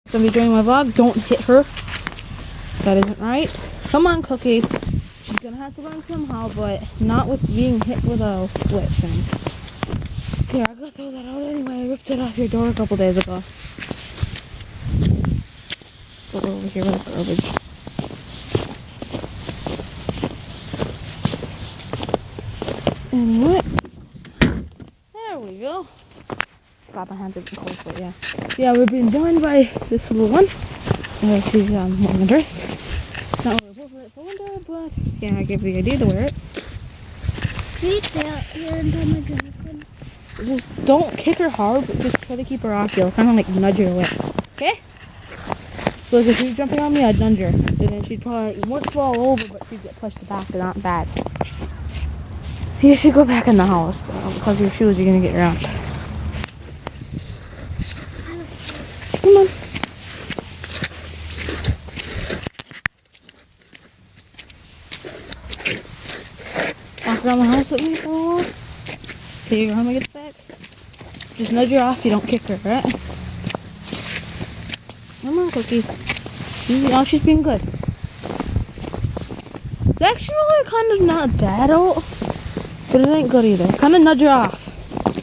Somebody during my vlog, don't hit her. That isn't right. Come on, Cookie. She's gonna have to learn somehow, but not with being hit with a whip thing. Here, I gotta throw that out anyway. I ripped it off your door a couple days ago. Go over here with the garbage. Anyway, there we go. God, my hands are getting cold, but yeah. Yeah, we're being joined by this little one. She's wearing a dress. Not really appropriate for winter, but yeah, I gave the idea to wear it. Please stay out here until my girlfriend. Just don't kick her hard, but just try to keep her off. You'll kind of like nudge her away. Okay? So if she was jumping on me, I'd nudge her. And then she'd probably wouldn't fall over, but she'd get pushed back, and not bad. You should go back in the house, though, because of your shoes, you're gonna get around. Come on. Walk around the house with me for a while. Till your grandma gets back. Just nudge her off, you don't kick her, right? Come on, Cookie. Easy. Oh, she's being good. It's actually kind of not bad out, but it ain't good either. Kind of nudge her off.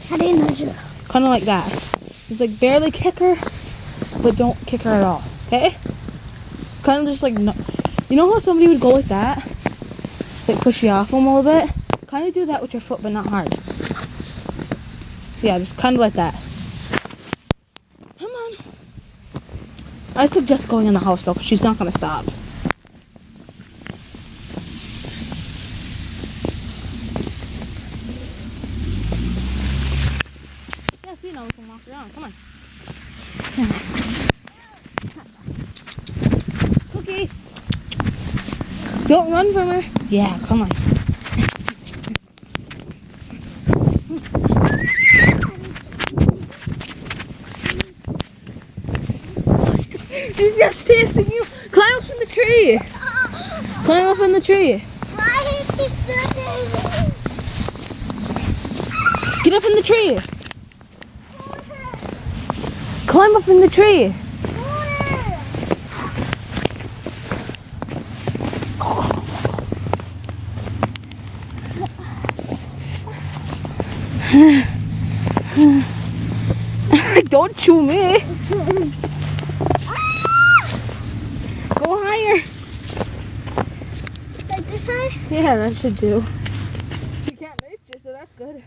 How do you nudge her? Kind of like that. Just like barely kick her, but don't kick her at all. Okay? Kind of just like, you know how somebody would go like that? Like push you off them a little bit? Kind of do that with your foot, but not hard. Yeah, just kind of like that. Come on. I suggest going in the house though, because she's not going to stop. Yeah, see, now we can walk around. Come on. Cookie. Don't run from her. Yeah, come on. She's just chasing you. Climb up in the tree. Climb up in the tree. Why is she still there? Get up in the tree. Climb up in the tree. Don't chew me. Go higher. Like this high? Yeah, that should do. She can't reach you, so that's good.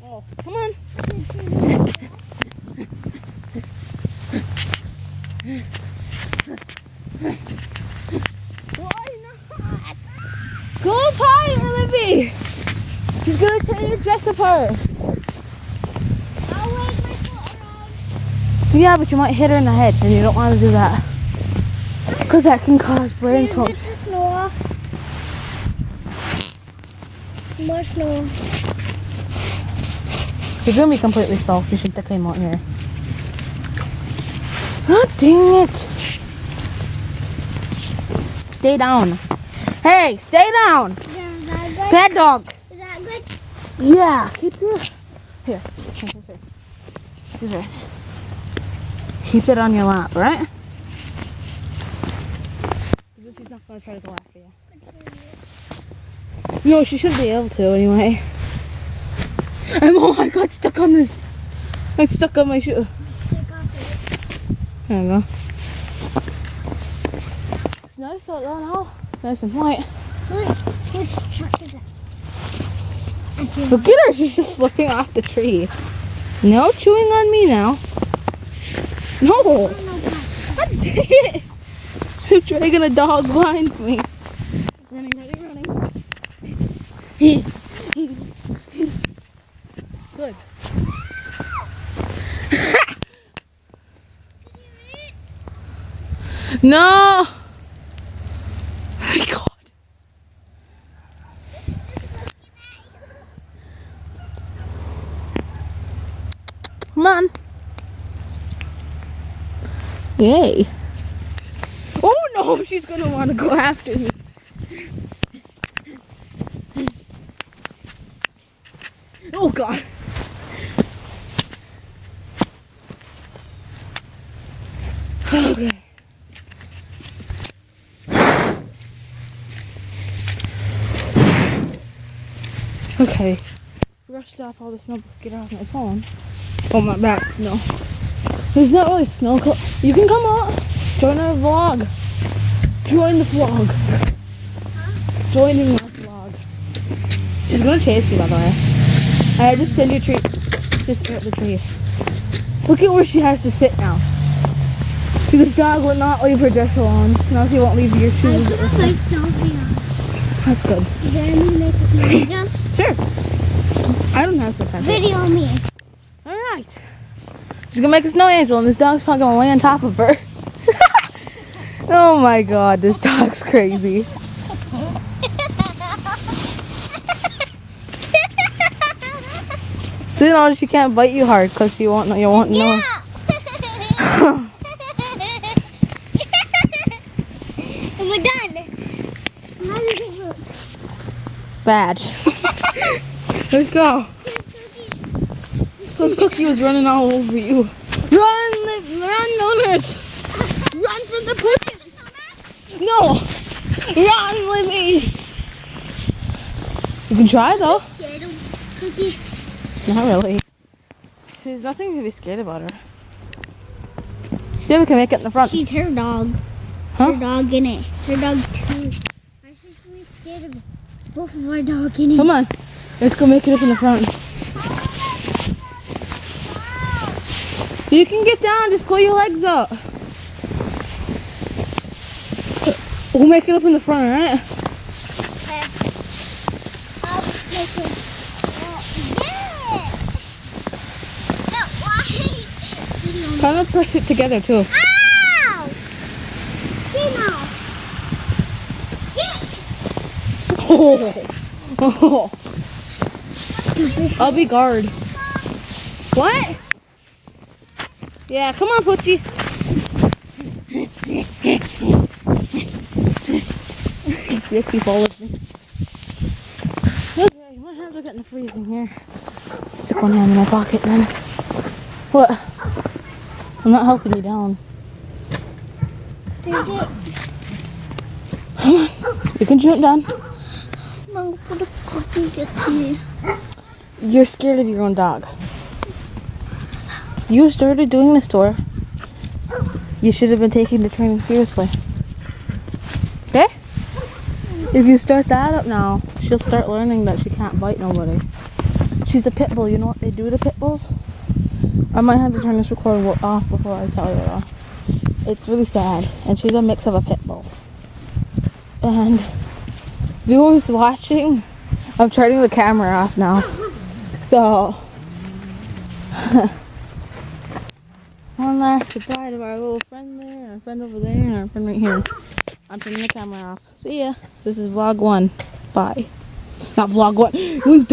Oh, come on. Why not? Go up higher, Libby. She's gonna tear your dress apart. I'll wave my foot around. Yeah, but you might hit her in the head, and you don't want to do that. Because that can cause brain Get smoke. the snow off. More snow. You're gonna be completely soft. You should came out here. God dang it! Stay down. Hey, stay down. Is that good? Bad dog. Is that good? Yeah, keep your here. Do this. Keep it on your lap, right? She's not gonna try to go after you. No, she should be able to anyway. I got stuck on this. I stuck on my shoe. Just take off it. There we go. It's nice out there now. Nice and white. Which truck is it? Look at her. She's just looking off the tree. No chewing on me now. No. God dang it. You're dragging a dog behind me. Running, running, running. Good. No. My God. Come on. Yay. Oh no, she's gonna want to go after me. Oh God. Okay. Okay. Brushed off all the snow. Get off my phone. Oh, my back snow. There's not really snow. You can come out. Join our vlog. Join the vlog. Joining my vlog. She's gonna chase you, by the way. I just send your tree. Just at the tree. Look at where she has to sit now. This dog will not leave her dress alone. Now she won't leave your I shoes. put my selfie on. That's good. Is there any make a snow jump? Sure. I don't have to have it. Video me. Alright. She's gonna make a snow angel and this dog's probably gonna lay on top of her. Oh my god, this dog's crazy. So you know she can't bite you hard because you won't know. Yeah. And we're done. How does it look? Bad. Let's go. Because Cookie was running all over you. Run, Donuts! Run from the pussy! No! Run, Libby! You can try though. Scared of Cookie? Not really. There's nothing to be scared about her. Yeah, we can make it in the front. She's her dog. Huh? Her dog in it. It's her dog too. Why should we be scared of both of our dog in it? Come on. Let's go make it up in the front. You can get down. Just pull your legs up. We'll make it up in the front, alright? Okay. I'll make it. Yeah! No, why? Kind of press it together too. Ow! See now. Oh. I'll be guard. What? Yeah, come on, Poochie. Yucky followed me. Okay, my hands are getting freezing here. Stick one hand in my pocket then. What? I'm not helping you down. Take it. Come on. You can jump down. No, what if Cookie gets me? You're scared of your own dog. You started doing this to her. You should have been taking the training seriously. Okay? If you start that up now, she'll start learning that she can't bite nobody. She's a pit bull. You know what they do to pit bulls? I might have to turn this recording off before I tell you though. It's really sad. And she's a mix of a pit bull. And viewers watching, I'm turning the camera off now. So, one last goodbye to our little friend there, and our friend over there, and our friend right here. I'm turning the camera off. See ya. This is vlog 1. Bye. Not vlog 1. We've done